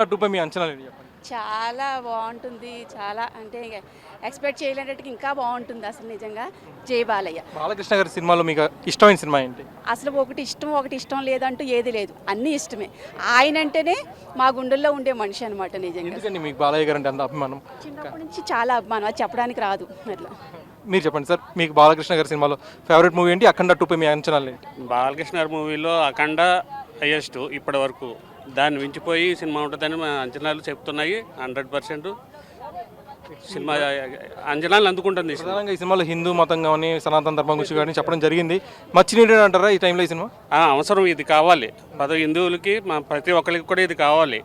2 మీ అంచనాలు ఏంటి చెప్పండి? చాలా బావుంటుంది. చాలా అంటే ఎక్స్‌పెక్ట్ చేయలేనట్టుగా ఇంకా బావుంటుంది అసలు నిజంగా. జై బాలయ్య. బాలకృష్ణ గారి సినిమాలో మీకు ఇష్టమైన సినిమా ఏంటి? అసలు ఒకటి ఇష్టం లేదంటూ ఏది లేదు. అన్నీ ఇష్టమే. ఆయనంటేనే మా గుండెల్లో ఉండే మనిషి అనమాట నిజంగా. ఎందుకండి మీకు బాలయ్య గారు అంటే అంత అభిమానం? చిన్నప్పటి నుంచి చాలా అభిమానం. అది చెప్పడానికి రాదు అట్లా. మీరు చెప్పండి సార్, మీకు బాలకృష్ణ గారి సినిమాలో ఫేవరెట్ మూవీ ఏంటి? అఖండ 2 మీ అంచనాలు ఏంటి? బాలకృష్ణ గారి మూవీలో అఖండ హైయెస్ట్ ఇప్పటి వరకు. దాన్ని మించిపోయి సినిమా ఉంటుందని మా అంచనాలు చెప్తున్నాయి. 100% సినిమా అంచనాలు అందుకుంటుంది ఈ సినిమా. ప్రధానంగా ఈ సినిమాలో హిందూ మతం కానీ సనాతన ధర్మం గురించి కానీ చెప్పడం జరిగింది. మచ్చినీడు అంటారా ఈ టైంలో ఈ సినిమా? అవసరం, ఇది కావాలి. హిందువులకి ప్రతి ఒక్కరికి కూడా ఇది కావాలి.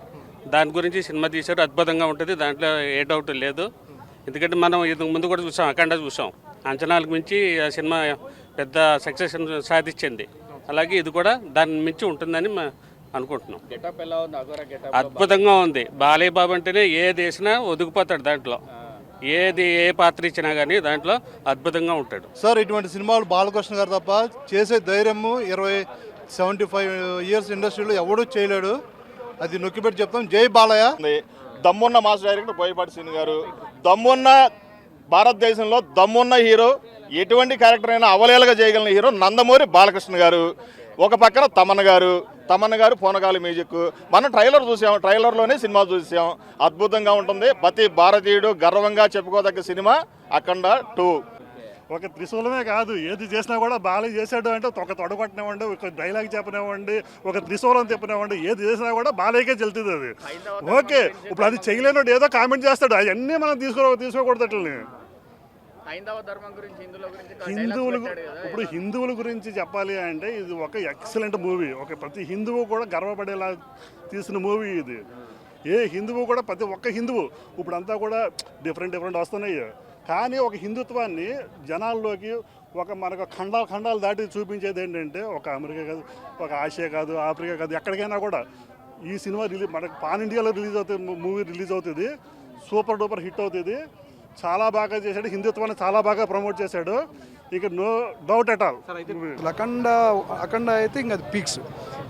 దాని గురించి సినిమా తీశారు, అద్భుతంగా ఉంటుంది, దాంట్లో ఏ డౌట్ లేదు. ఎందుకంటే మనం ఇది ముందు కూడా చూసాం, అఖండ చూసాం. అంచనాలకు మించి ఆ సినిమా పెద్ద సక్సెస్ సాధించింది. అలాగే ఇది కూడా దాన్ని మించి ఉంటుందని అనుకుంటున్నాం. అద్భుతంగా ఉంది. బాలయ్య బాబు అంటేనే ఏది వేసినా ఒదిగిపోతాడు. దాంట్లో ఏ పాత్ర ఇచ్చినా కానీ దాంట్లో అద్భుతంగా ఉంటాడు. సార్ ఇటువంటి సినిమాలు బాలకృష్ణ గారు తప్ప చేసే ధైర్యము 75 ఇయర్స్ ఇండస్ట్రీలో ఎవడూ చేయలేడు. అది నొక్కిపెట్టి చెప్తాం. జై బాలయ్య. దమ్మున్న మాస్ డైరెక్టర్ బోయపాటి శ్రీను గారు, దమ్మున్న భారతదేశంలో దమ్మున్న హీరో, ఎటువంటి క్యారెక్టర్ అయినా అవలేలుగా చేయగలిగిన హీరో నందమూరి బాలకృష్ణ గారు. ఒక పక్కన తమన్న గారు పూనకాలి మ్యూజిక్. మనం ట్రైలర్ చూసాం, ట్రైలర్లోనే సినిమా చూసాం. అద్భుతంగా ఉంటుంది. ప్రతి భారతీయుడు గర్వంగా చెప్పుకోదగ్గ సినిమా అఖండ 2. ఒక త్రిశూలమే కాదు, ఏది చేసినా కూడా బాలయ్య చేశాడు అంటే ఒక తొడగొట్టనివ్వండి, ఒక డైలాగ్ చెప్పనివ్వండి, ఒక త్రిశూలం చెప్పనివ్వండి, ఏది చేసినా కూడా బాలయ్యకే చెల్తుంది అది. ఓకే, ఇప్పుడు అది చేయలేనోడు ఏదో కామెంట్ చేస్తాడు, అవన్నీ మనం తీసుకోకూడదు. అట్లని ఇప్పుడు హిందువుల గురించి చెప్పాలి అంటే ఇది ఒక ఎక్సలెంట్ మూవీ. ఒక ప్రతి హిందువు కూడా గర్వపడేలా తీసిన మూవీ ఇది. ఏ హిందువు కూడా ప్రతి ఒక్క హిందువు ఇప్పుడంతా కూడా డిఫరెంట్ వస్తున్నాయి. కానీ ఒక హిందుత్వాన్ని జనాల్లోకి మనకు ఖండాలు దాటి చూపించేది ఏంటంటే ఒక అమెరికా కాదు, ఒక ఆసియా కాదు, ఆఫ్రికా కాదు, ఎక్కడికైనా కూడా ఈ సినిమా మనకు పాన్ ఇండియాలో మూవీ రిలీజ్ అవుతుంది. సూపర్ డూపర్ హిట్ అవుతుంది. చాలా బాగా చేశాడు. హిందుత్వాన్ని చాలా బాగా ప్రమోట్ చేశాడు. ఇక నో డౌట్ ఎట్ ఆల్. అఖండ అయితే ఇంకా అది పీక్స్.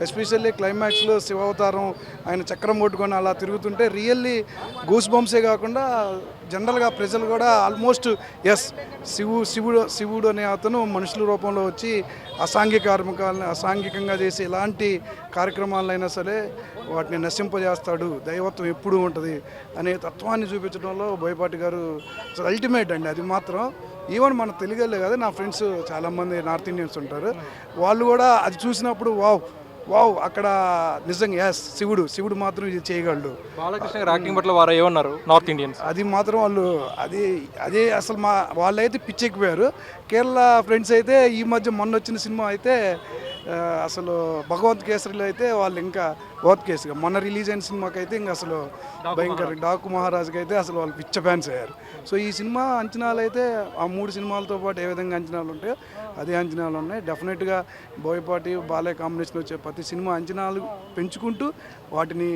ఎస్పెషల్లీ క్లైమాక్స్లో శివావతారం ఆయన చక్రం కొట్టుకొని అలా తిరుగుతుంటే రియల్లీ గూస్ బంప్సే కాకుండా జనరల్గా ప్రజలు కూడా ఆల్మోస్ట్ ఎస్ శివుడు అనే అతను మనుషుల రూపంలో వచ్చి అసాంఘికంగా చేసి ఎలాంటి కార్యక్రమాలైనా సరే వాటిని నశింపజేస్తాడు, దైవత్వం ఎప్పుడూ ఉంటుంది అనే తత్వాన్ని చూపించడంలో బోయపాటి గారు అల్టిమేట్ అండి. అది మాత్రం ఈవెన్ మన తెలుగులే కదా, నా ఫ్రెండ్స్ చాలామంది నార్త్ ఇండియన్స్ ఉంటారు, వాళ్ళు కూడా అది చూసినప్పుడు వావ్ అక్కడ నిజంగా శివుడు మాత్రం ఇది చేయగలడు. బాలకృష్ణ గారు యాక్టింగ్ పట్ల వారు ఏమన్నారు నార్త్ ఇండియన్స్? అది మాత్రం వాళ్ళు అదే అసలు వాళ్ళైతే పిచ్చెక్కిపోయారు. కేరళ ఫ్రెండ్స్ అయితే ఈ మధ్య మొన్న వచ్చిన సినిమా అయితే అసలు భగవంత్ కేసరిలో అయితే వాళ్ళు ఇంకా భగవత్ కేసరిగా మొన్న రిలీజ్ అయిన సినిమాకి అయితే ఇంకా అసలు భయంకర డాకు మహారాజుకి అయితే అసలు వాళ్ళు పిచ్చ ఫ్యాన్స్ అయ్యారు. సో ఈ సినిమా అంచనాలు అయితే ఆ 3 సినిమాలతో పాటు ఏ విధంగా అంచనాలు ఉంటాయో అదే అంచనాలు ఉన్నాయి. డెఫినెట్గా బోయపాటి బాలయ్య కాంబినేషన్ వచ్చే ప్రతి సినిమా అంచనాలు పెంచుకుంటూ వాటిని